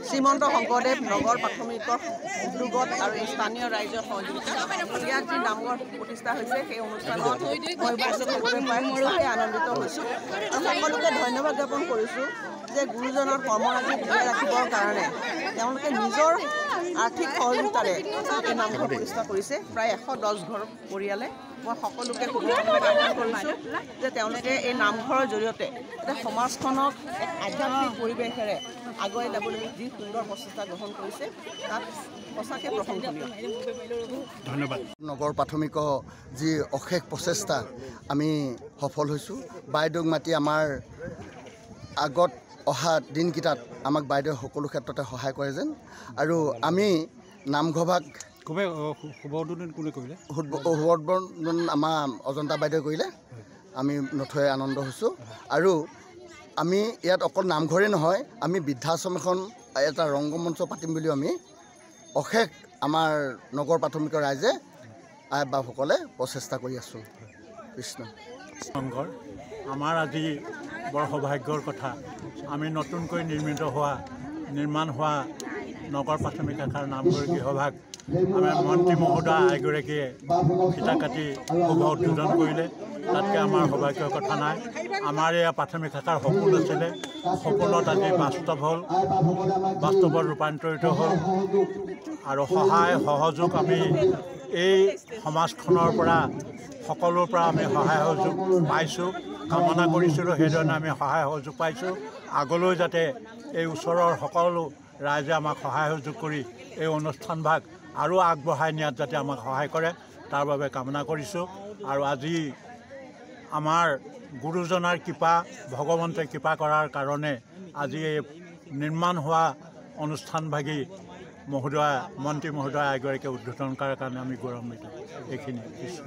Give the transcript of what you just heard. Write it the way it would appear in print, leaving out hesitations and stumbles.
শ্ৰীমন্ত শংকৰদেৱ নগৰ প্ৰাথমিকৰ উদ্যোগত আৰু স্থানীয় ৰাইজৰ সহযোগিতাত ইয়াত যি নামঘৰ প্ৰতিষ্ঠা হৈছে সেই অনুষ্ঠানত মই উপস্থিত হ'বলৈ পাই সঁচাকৈ আনন্দিত হৈছোঁ আৰু সকলোকে ধন্যবাদ জ্ঞাপন কৰিছোঁ যে গুৰুজনৰ কৰ্মৰাজি জীয়াই ৰাখিবৰ কাৰণে তেওঁলোকে নিজৰ আৰ্থিক সহযোগিতাৰে এই নামঘৰ প্ৰতিষ্ঠা কৰিছে প্ৰায় 110 ঘৰ পৰিয়ালে মই সকলোকে আহ্বান কৰিছোঁ যে তেওঁলোকে এই নামঘৰৰ জৰিয়তে এটা সমাজখনক এক আধ্যাত্মিক পৰিৱেশেৰে আগুৱাই যাবলৈ যি সুন্দৰ প্ৰচেষ্টা গ্ৰহণ কৰিছে তাত সঁচাকৈ প্ৰশংসনীয়। ধন্যবাদ। নগৰ প্ৰাথমিকৰ যি অশেষ প্ৰচেষ্টা আমি সফল হৈছোঁ। বাইদেউক মাতি আমাৰ আগত অহা দিনকেইটাত আমাক বাইদেউ সকলো ক্ষেত্ৰতে সহায় কৰে যেন আৰু আমি নামঘৰভাগ শুভ উদ্বোধন আমাৰ অজন্তা বাইদেউ কৰিলে আমি নথৈ আনন্দ হৈছোঁ আৰু আমি ইয়াত অকল নামঘৰেই নহয় আমি বৃদ্ধাশ্ৰম এখন এটা ৰংগমঞ্চ পাতিম বুলিও আমি অশেষ আমাৰ নগৰ প্ৰাথমিকৰ ৰাইজে আই বাপসকলে প্ৰচেষ্টা কৰি আছোঁ। কৃষ্ণ সংঘৰ আমাৰ আজি বৰ সৌভাগ্যৰ কথা আমি নতুনকৈ নিৰ্মাণ হোৱা নগৰ প্ৰাথমিক শাখাৰ নামঘৰ গৃহভাগ আমাৰ মন্ত্ৰী মহোদয় এগৰাকীয়ে ফিতা কাটি শুভ উদ্বোধন কৰিলে। তাতকৈ আমাৰ সৌভাগ্যৰ কথা নাই। আমাৰ এয়া প্ৰাথমিক শাখাৰ সপোন আছিলে, সপোনত আজি বাস্তৱত ৰূপান্তৰিত হ'ল আৰু সহায় সহযোগ আমি এই সমাজখনৰ পৰা সকলোৰ পৰা আমি সহায় সহযোগ পাইছোঁ। কামনা কৰিছিলোঁ সেইধৰণে আমি সহায় সহযোগ পাইছোঁ। আগলৈ যাতে এই ওচৰৰ সকলো ৰাইজে আমাক সহায় সহযোগ কৰি এই অনুষ্ঠানভাগ আৰু আগবঢ়াই নিয়াত যাতে আমাক সহায় কৰে তাৰ বাবে কামনা কৰিছোঁ। আৰু আজি আমাৰ গুৰুজনাৰ কৃপা ভগৱন্তই কৃপা কৰাৰ কাৰণে আজি এই নিৰ্মাণ হোৱা অনুষ্ঠানভাগী মন্ত্ৰী মহোদয় এগৰাকীয়ে উদ্বোধন কৰাৰ কাৰণে আমি গৌৰৱান্বিত। এইখিনি কৃষ্ণ।